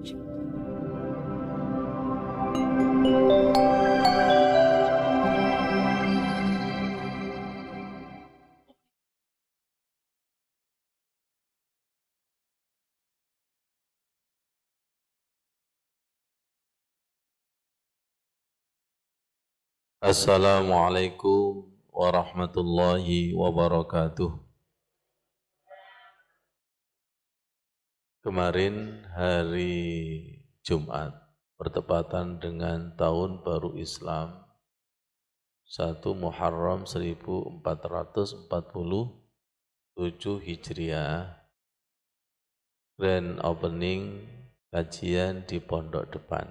Assalamualaikum warahmatullahi wabarakatuh. Kemarin hari Jumat bertepatan dengan tahun baru Islam 1 Muharram 1447 Hijriah, grand opening kajian di Pondok Depan.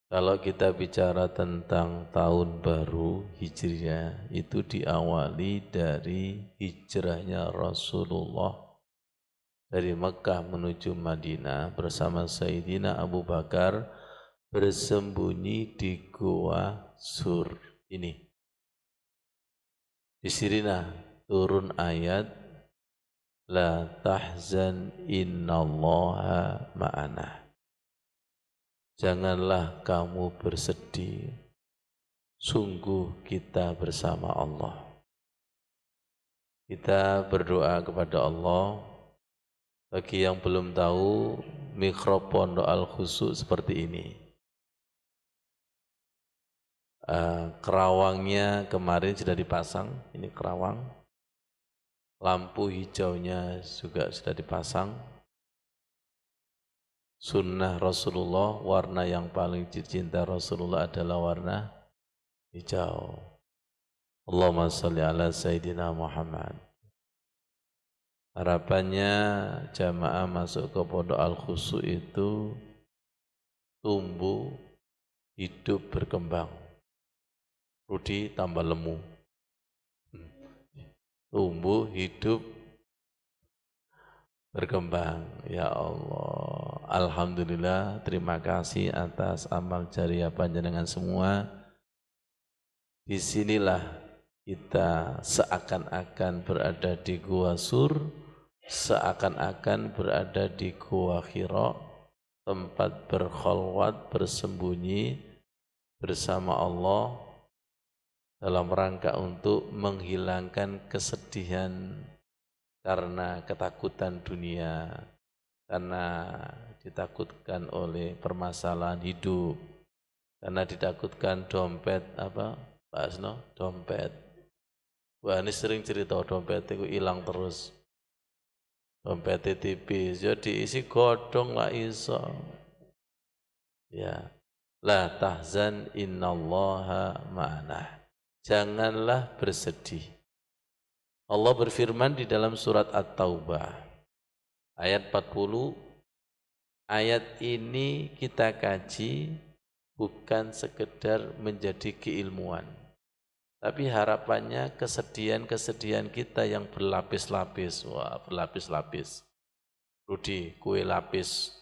Kalau kita bicara tentang tahun baru Hijriah, itu diawali dari hijrahnya Rasulullah dari Mekah menuju Madinah bersama Sayyidina Abu Bakar bersembunyi di Gua Sur ini. Di sinilah turun ayat La tahzan innallaha ma'ana. Janganlah kamu bersedih, sungguh kita bersama Allah. Kita berdoa kepada Allah. Bagi yang belum tahu, mihrab Pondok Al-Khusyuk seperti ini. Kerawangnya kemarin sudah dipasang, ini kerawang. Lampu hijaunya juga sudah dipasang. Sunnah Rasulullah, warna yang paling dicinta Rasulullah adalah warna hijau. Allahumma sholli ala Sayyidina Muhammad. Harapannya jamaah masuk ke Pondok Al-Khusyuk itu tumbuh, hidup, berkembang. Rudi tambah lemu. Tumbuh, hidup, berkembang. Ya Allah, alhamdulillah, terima kasih atas amal jariah panjenengan semua. Disinilah kita seakan-akan berada di Gua Sur, seakan-akan berada di Gua Hira, tempat berkholwat, bersembunyi bersama Allah dalam rangka untuk menghilangkan kesedihan karena ketakutan dunia, karena ditakutkan oleh permasalahan hidup, karena ditakutkan dompet apa Pak Asno, dompet. Wah, ini sering cerita dompet itu hilang terus. Dompet tipis, jadi isi godong lah iso. Ya, la tahzan innallaha ma'ana. Janganlah bersedih. Allah berfirman di dalam surat At-Taubah ayat 40. Ayat ini kita kaji bukan sekedar menjadi keilmuan, tapi harapannya kesedihan-kesedihan kita yang berlapis-lapis. Wah, berlapis-lapis. Rudi, kue lapis.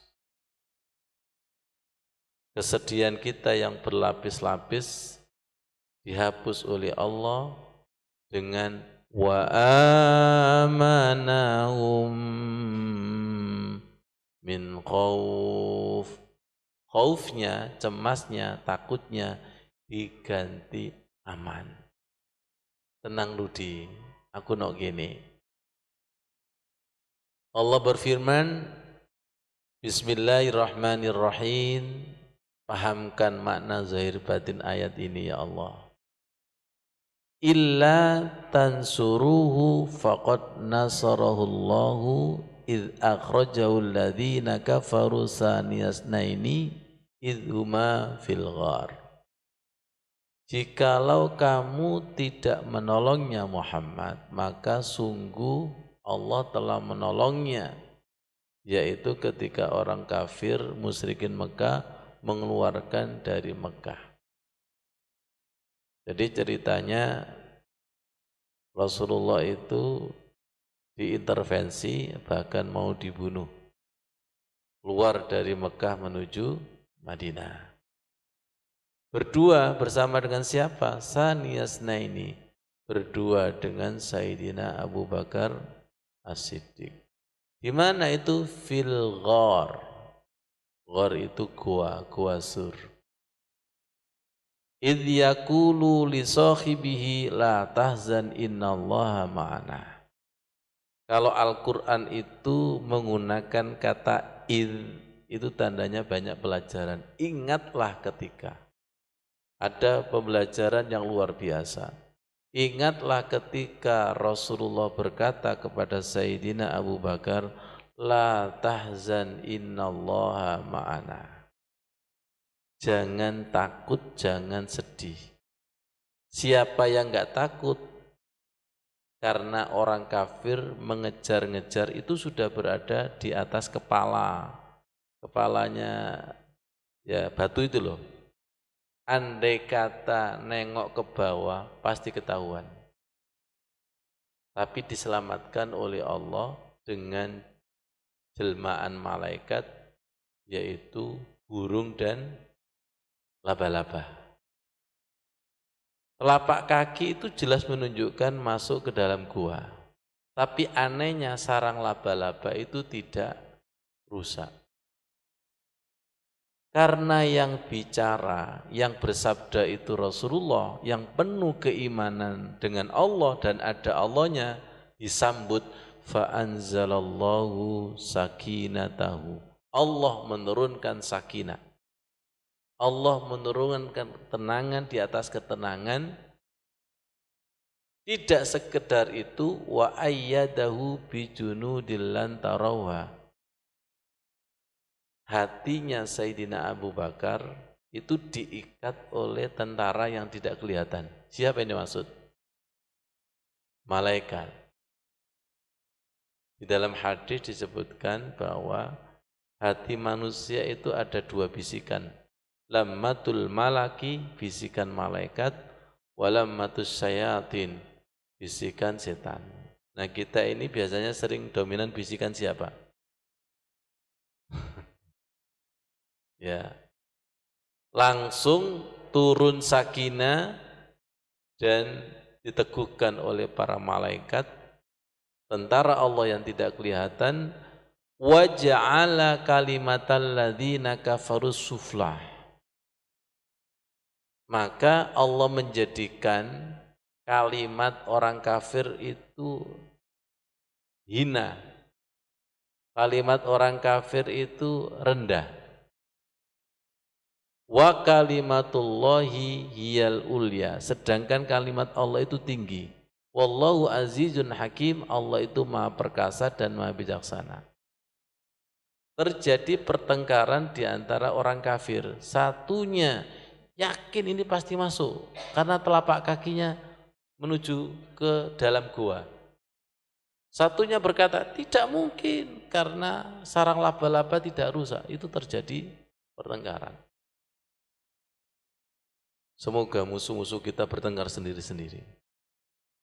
Kesedihan kita yang berlapis-lapis dihapus oleh Allah dengan wa amanahum min khauf. Khaufnya, cemasnya, takutnya diganti aman. Tenang Rudi, aku nok gini. Allah berfirman, Bismillahirrahmanirrahim. Pahamkan makna zahir batin ayat ini ya Allah. Illa tansuruhu faqad nasarahullahu idh akhrajahu alladhina kafaru saniyasnaini idh huma fil ghar. Jikalau kamu tidak menolongnya Muhammad, maka sungguh Allah telah menolongnya, yaitu ketika orang kafir musyrikin Mekah mengeluarkan dari Mekah. Jadi ceritanya Rasulullah itu diintervensi, bahkan mau dibunuh, keluar dari Mekah menuju Madinah. Berdua bersama dengan siapa? Saniyasnaini, berdua dengan Sayyidina Abu Bakar As-Siddiq. Di mana itu? Fil ghar. Ghar itu gua, gua sur. Idh yaqulu li sahibihi la tahzan innallaha ma'ana. Kalau Al-Qur'an itu menggunakan kata itu tandanya banyak pelajaran. Ingatlah ketika ada pembelajaran yang luar biasa. Ingatlah ketika Rasulullah berkata kepada Sayyidina Abu Bakar, la tahzan innallaha ma'ana. Jangan takut, jangan sedih. Siapa yang enggak takut? Karena orang kafir mengejar-ngejar itu sudah berada di atas kepala. Kepalanya ya batu itu loh. Andai kata nengok ke bawah pasti ketahuan. Tapi diselamatkan oleh Allah dengan jelmaan malaikat yaitu burung dan laba-laba. Telapak kaki itu jelas menunjukkan masuk ke dalam gua. Tapi anehnya sarang laba-laba itu tidak rusak. Karena yang bicara, yang bersabda itu Rasulullah, yang penuh keimanan dengan Allah dan ada Allahnya, disambut fa'anzalallahu sakinatahu. Allah menurunkan sakinah. Allah menurunkan ketenangan di atas ketenangan. Tidak sekedar itu, wa ayyadahu bijunudil lan tarawha. Hatinya Sayyidina Abu Bakar itu diikat oleh tentara yang tidak kelihatan. Siapa yang dimaksud? Malaikat. Di dalam hadis disebutkan bahwa hati manusia itu ada dua bisikan. Lammatul malaki, bisikan malaikat, walammatus syayatin, bisikan setan. Nah kita ini biasanya sering dominan bisikan siapa? Ya, langsung turun sakinah dan diteguhkan oleh para malaikat, tentara Allah yang tidak kelihatan, wa ja'ala kalimatal ladzina kafarus suflah. Maka Allah menjadikan kalimat orang kafir itu hina. Kalimat orang kafir itu rendah. Wa kalimatullahi hiyal ulya, sedangkan kalimat Allah itu tinggi. Wallahu azizun hakim, Allah itu maha perkasa dan maha bijaksana. Terjadi pertengkaran di antara orang kafir. Satunya yakin ini pasti masuk karena telapak kakinya menuju ke dalam gua. Satunya berkata tidak mungkin karena sarang laba-laba tidak rusak. Itu terjadi pertengkaran. Semoga musuh-musuh kita bertengkar sendiri-sendiri.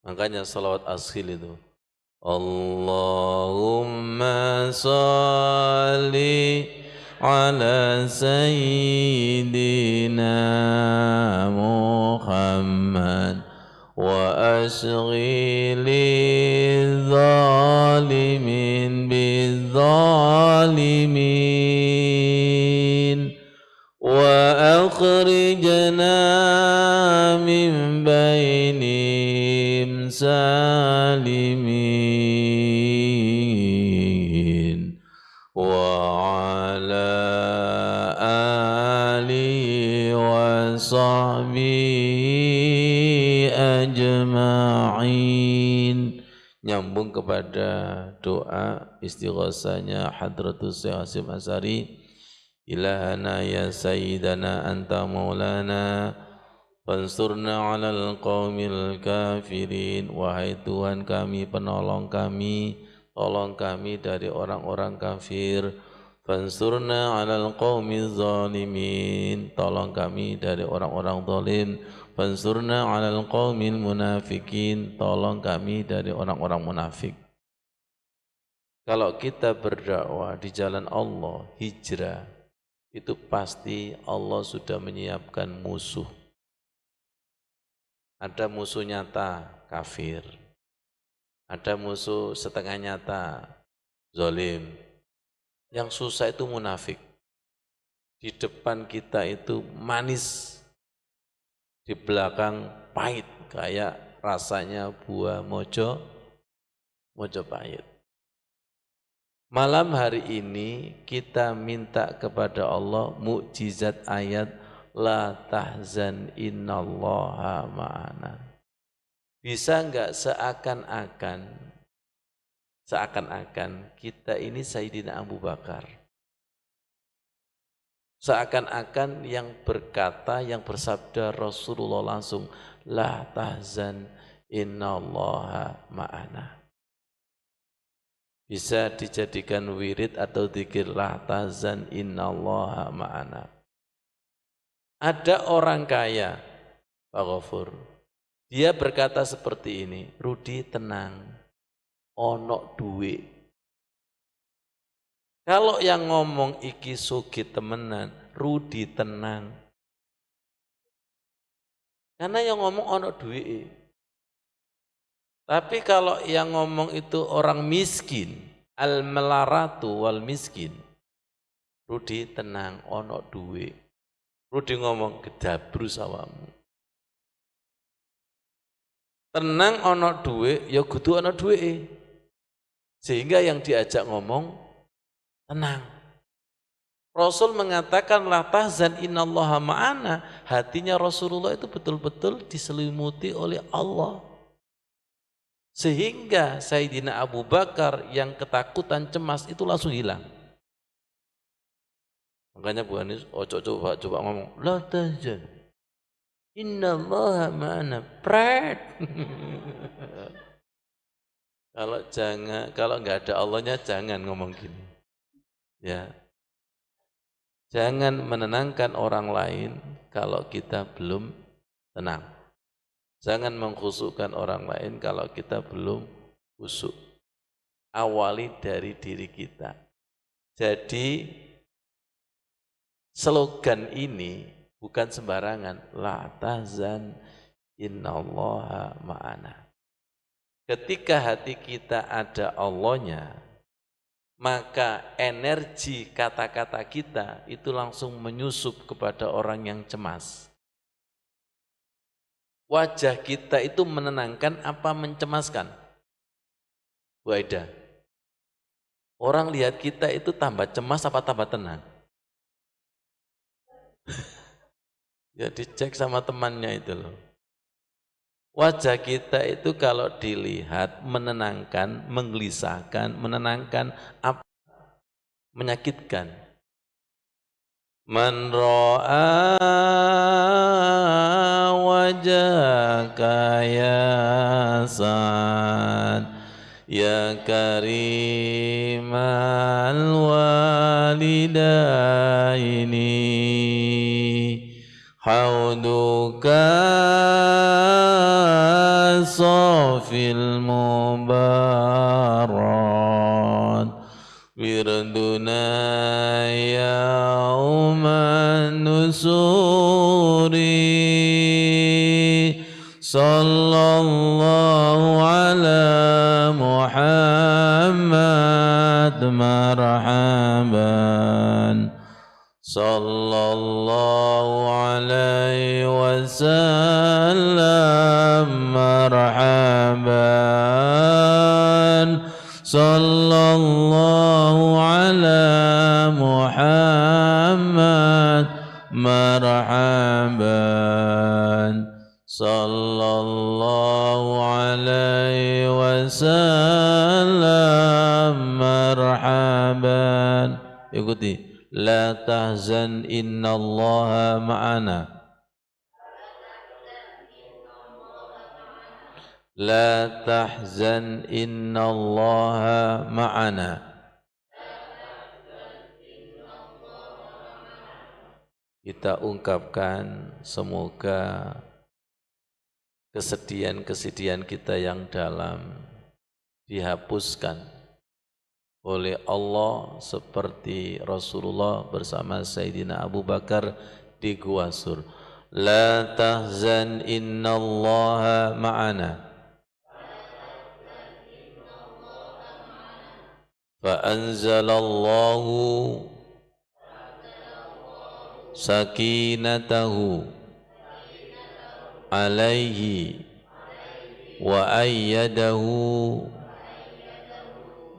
Makanya salawat ashil itu. Allahumma salli ala sayyidina Muhammad wa ashghili zalimin bizzalimin wa akhrijna min bainihim salimin wa ala alihi wa sahbihi ajma'in. Nyambung kepada doa istighosanya Hadratus Syekh Hasyim Asy'ari. Ilahana ya sayyidana anta maulana fansurna alal qaumil kafirin. Wahai Tuhan kami, penolong kami, tolong kami dari orang-orang kafir. Fansurna alal qaumil zalimin, tolong kami dari orang-orang zalim. Fansurna alal qaumil munafikin, tolong kami dari orang-orang munafik. Kalau kita berdakwah di jalan Allah, hijrah, itu pasti Allah sudah menyiapkan musuh. Ada musuh nyata, kafir. Ada musuh setengah nyata, zalim. Yang susah itu munafik. Di depan kita itu manis, di belakang pahit, kayak rasanya buah Mojopahit. Malam hari ini kita minta kepada Allah mukjizat ayat la tahzan innallaha ma'ana. Bisa enggak seakan-akan kita ini Sayyidina Abu Bakar. Seakan-akan yang berkata, yang bersabda Rasulullah langsung, la tahzan innallaha ma'ana. Bisa dijadikan wirid atau dzikir la tahzan innallaha ma'ana. Ada orang kaya, Pak Ghafur, dia berkata seperti ini, Rudi tenang, ono duit. Kalau yang ngomong iki sugih temenan, Rudi tenang. Karena yang ngomong ono duit. Tapi kalau yang ngomong itu orang miskin, al-melaratu wal miskin, Rudi tenang, ono duit. Rudi ngomong gedabru sawamu. Tenang ono duit, ya kudu ono duit. Sehingga yang diajak ngomong tenang. Rasul mengatakan la tahzan innallaha ma'ana. Hatinya Rasulullah itu betul-betul diselimuti oleh Allah. Sehingga Sayyidina Abu Bakar yang ketakutan cemas itu langsung hilang. Makanya Bu Anies coba ngomong la tahzan innallaha ma'ana. Pret. Kalau nggak ada Allahnya jangan ngomong gini. Ya. Jangan menenangkan orang lain kalau kita belum tenang. Jangan mengkhusukkan orang lain kalau kita belum khusyuk. Awali dari diri kita. Jadi slogan ini bukan sembarangan. La tahzan innallaha ma'ana. Ketika hati kita ada Allahnya, maka energi kata-kata kita itu langsung menyusup kepada orang yang cemas. Wajah kita itu menenangkan apa mencemaskan? Bu Aida, orang lihat kita itu tambah cemas apa tambah tenang? Ya dicek sama temannya itu loh. Wajah kita itu kalau dilihat menenangkan, menggelisahkan, menenangkan, apa menyakitkan. Man ra'a wajhaka ya Sa'ad ya karimal walidaini hauduka safil mubarak wirduna yauman nusuri sallallahu ala Muhammad marhaban sallallahu alaihi wasallam marhaban sallallahu ala Muhammad marhaban sallallahu alaihi wasallam marhaban. Ikuti. La tahzan innallaha ma'ana. La tahzan innallaha ma'ana. Kita ungkapkan semoga kesedihan-kesedihan kita yang dalam dihapuskan oleh Allah seperti Rasulullah bersama Sayyidina Abu Bakar di Gua Sur. La tahzan innallaha ma'ana. Fa'anzalallahu sakinatahu alaihi wa ayyadahu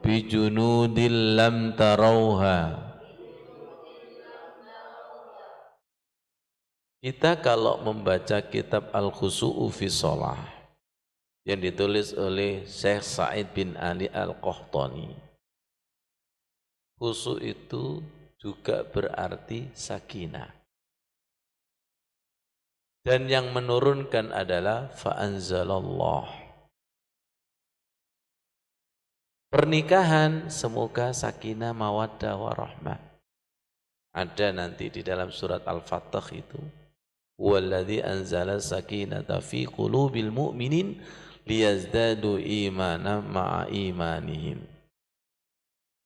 bijunudin lam tarauha. Kita kalau membaca kitab Al-Khusu'u fi Shalah yang ditulis oleh Syekh Sa'id bin Ali Al-Qahtani, khusu' itu juga berarti sakinah. Dan yang menurunkan adalah fa'anzalallah. Pernikahan semoga sakinah, mawaddah, warahmah. Ada nanti di dalam surat Al-Fatah itu. Walladzi anzala sakinata fi qulubil mu'minin liyazdadu imanan ma'a imanihim.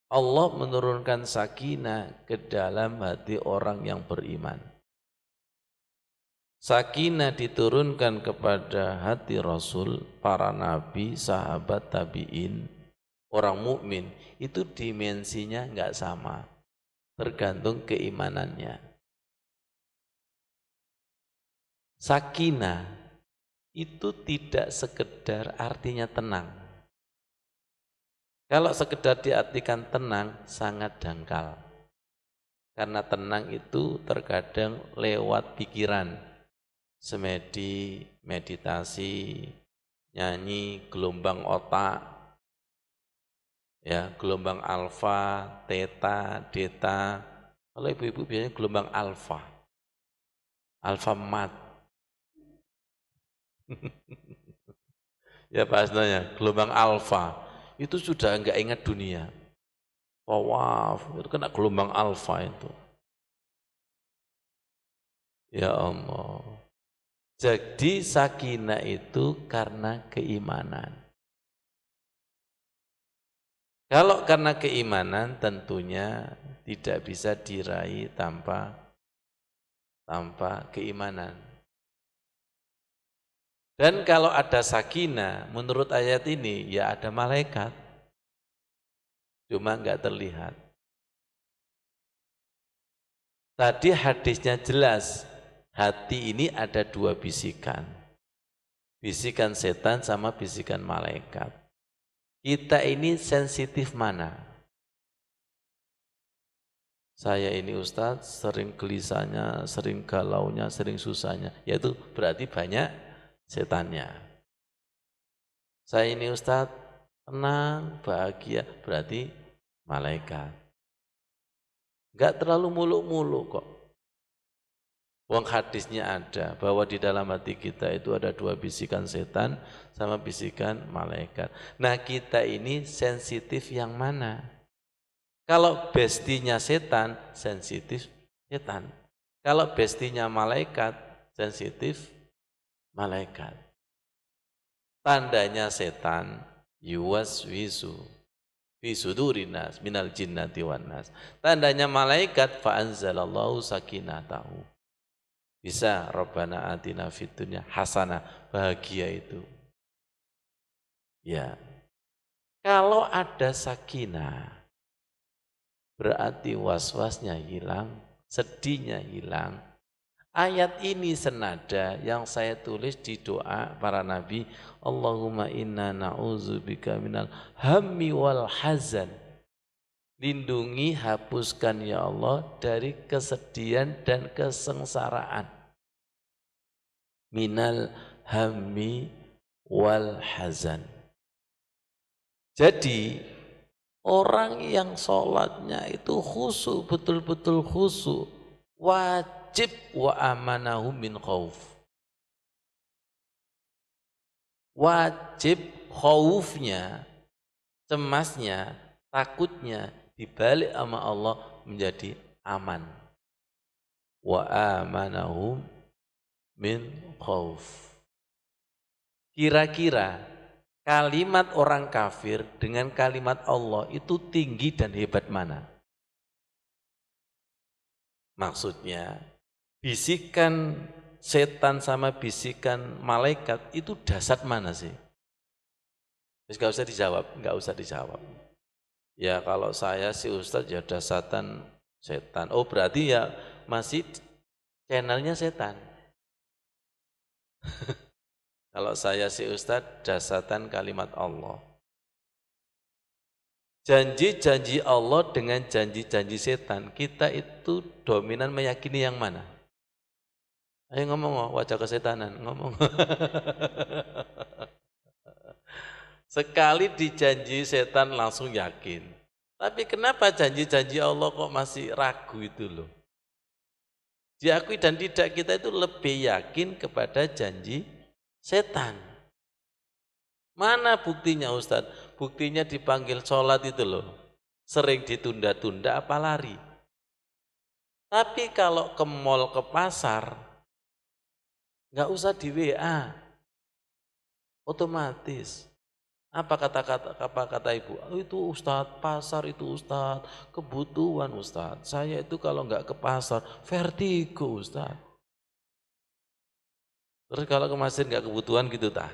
Allah menurunkan sakinah ke dalam hati orang yang beriman. Sakinah diturunkan kepada hati Rasul, para nabi, sahabat, tabi'in, orang mukmin. Itu dimensinya enggak sama, tergantung keimanannya. Sakinah itu tidak sekedar artinya tenang. Kalau sekedar diartikan tenang, sangat dangkal. Karena tenang itu terkadang lewat pikiran. Semedi, meditasi, nyanyi, gelombang otak, ya, gelombang alfa, theta, delta. Kalau ibu-ibu biasanya gelombang alfa, alfa mat. Ya pastinya gelombang alfa itu sudah enggak ingat dunia. Tawaf itu kena gelombang alfa itu. Ya Allah. Jadi sakinah itu karena keimanan. Kalau karena keimanan tentunya tidak bisa diraih tanpa keimanan. Dan kalau ada sakinah, menurut ayat ini, ya ada malaikat. Cuma enggak terlihat. Tadi hadisnya jelas, hati ini ada dua bisikan. Bisikan setan sama bisikan malaikat. Kita ini sensitif mana? Saya ini Ustadz sering gelisahnya, sering galaunya, sering susahnya. Yaitu berarti banyak setannya. Saya ini Ustadz tenang, bahagia, berarti malaikat. Enggak terlalu muluk-muluk kok. Wong hadisnya ada bahwa di dalam hati kita itu ada dua bisikan setan sama bisikan malaikat. Nah kita ini sensitif yang mana? Kalau bestinya setan, sensitif setan. Kalau bestinya malaikat, sensitif malaikat. Tandanya setan yuwaswisu fi sudurinas minal jinnati wan nas. Tandanya malaikat fa anzalallahu sakinatahu. Bisa Rabbana atina fid dunya hasanah, bahagia itu. Ya. Kalau ada sakinah berarti was-wasnya hilang, sedihnya hilang. Ayat ini senada yang saya tulis di doa para nabi, Allahumma inna na'udzubika minal hammi wal hazan. Lindungi, hapuskan ya Allah dari kesedihan dan kesengsaraan. Minal hammi wal hazan. Jadi orang yang sholatnya itu khusyuk, betul-betul khusyuk, wajib wa amanahu min khauf. Wajib khaufnya, cemasnya, takutnya dibalik sama Allah menjadi aman. Wa amanahum min khauf. Kira-kira kalimat orang kafir dengan kalimat Allah itu tinggi dan hebat mana? Maksudnya bisikan setan sama bisikan malaikat itu dasar mana sih? Terus enggak usah dijawab. Ya kalau saya si Ustadz ya dasatan setan. Oh berarti ya masih channelnya setan. Kalau saya si Ustadz dasatan kalimat Allah. Janji-janji Allah dengan janji-janji setan, kita itu dominan meyakini yang mana? Ayo ngomong, wajah kesetanan, ngomong. Sekali dijanji setan langsung yakin. Tapi kenapa janji-janji Allah kok masih ragu itu loh? Diakui dan tidak, kita itu lebih yakin kepada janji setan. Mana buktinya Ustadz? Buktinya dipanggil sholat itu loh. Sering ditunda-tunda apa lari. Tapi kalau ke mall, ke pasar, nggak usah di WA. Otomatis. Apa kata ibu? Oh, itu Ustadz, pasar itu Ustadz, kebutuhan Ustadz. Saya itu kalau nggak ke pasar, vertigo Ustadz. Terus kalau ke masjid nggak kebutuhan gitu tah?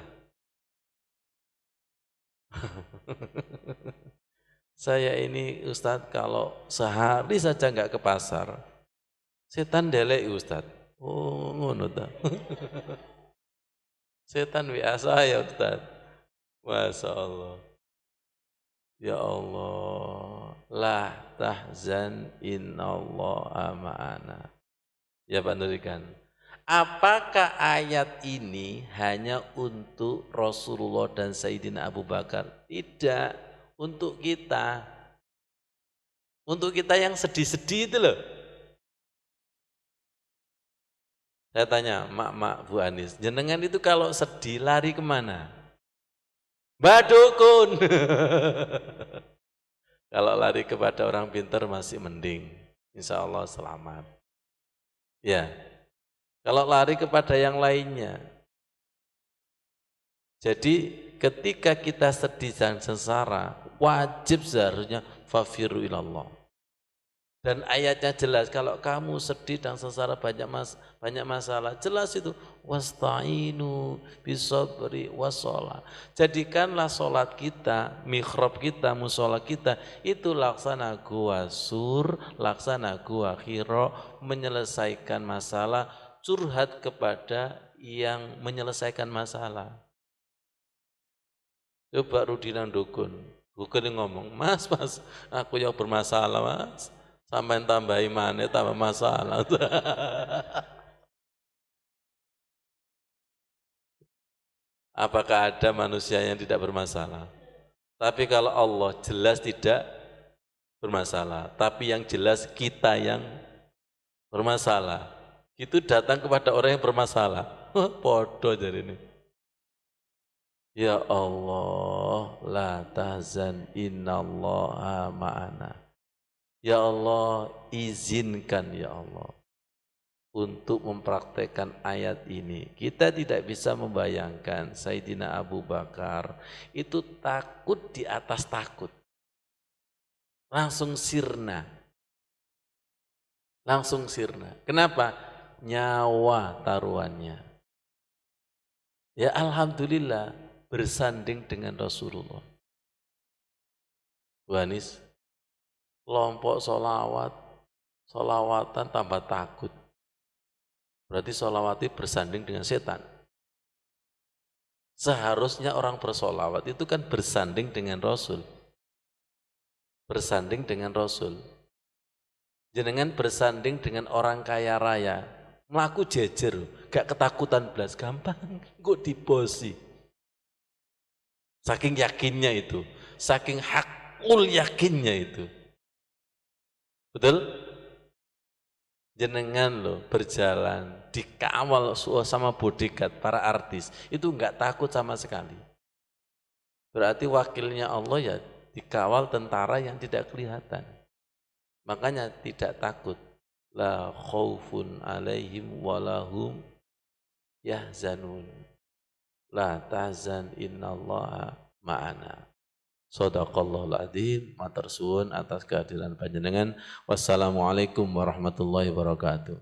Saya ini Ustadz kalau sehari saja nggak ke pasar, setan delek Ustadz. Oh ngono ta. Setan WA saya Ustadz. Masya Allah. Ya Allah, la tahzan innallaha ma'ana. Ya Pak Nurikan. Apakah ayat ini hanya untuk Rasulullah dan Sayyidina Abu Bakar? Tidak, untuk kita. Untuk kita yang sedih-sedih itu loh. Saya tanya, mak Bu Anis, jenengan itu kalau sedih lari kemana? Mbak Dukun. Kalau lari kepada orang pintar masih mending. Insya Allah selamat. Ya, kalau lari kepada yang lainnya. Jadi ketika kita sedih dan sengsara, wajib seharusnya fafiru ilallah. Dan ayatnya jelas, kalau kamu sedih dan sengsara banyak masalah, jelas itu wasta'inu bisabri wassalah. Jadikanlah sholat kita, mihrab kita, musola kita itu laksana gua sur, laksana gua khiro, menyelesaikan masalah, curhat kepada yang menyelesaikan masalah. Coba Rudina Dukun ngomong, mas, aku yang bermasalah mas. Sampai tambah imannya, tambah masalah. Apakah ada manusia yang tidak bermasalah? Tapi kalau Allah jelas tidak bermasalah. Tapi yang jelas kita yang bermasalah. Itu datang kepada orang yang bermasalah. Podo jadi ini. Ya Allah, la tahzan innallaha ma'ana. Ya Allah, izinkan ya Allah untuk mempraktekkan ayat ini. Kita tidak bisa membayangkan Sayyidina Abu Bakar itu takut di atas takut. Langsung sirna. Langsung sirna. Kenapa? Nyawa taruhannya. Ya alhamdulillah bersanding dengan Rasulullah. Bu Anis, kelompok solawatan tambah takut. Berarti solawati bersanding dengan setan. Seharusnya orang bersolawat itu kan bersanding dengan Rasul. Bersanding dengan Rasul. Jenengan bersanding dengan orang kaya raya. Melaku jejer, gak ketakutan belas, gampang. Kok dibosi. Saking yakinnya itu. Saking hakul yakinnya itu. Betul? Jenengan loh berjalan dikawal sama bodyguard para artis itu enggak takut sama sekali. Berarti wakilnya Allah ya dikawal tentara yang tidak kelihatan. Makanya tidak takut. La khaufun alaihim walahum yahzanun. La tahzan innallaha ma'ana. Shadaqallahul adzim. Matur suwun atas kehadiran panjenengan. Wassalamualaikum warahmatullahi wabarakatuh.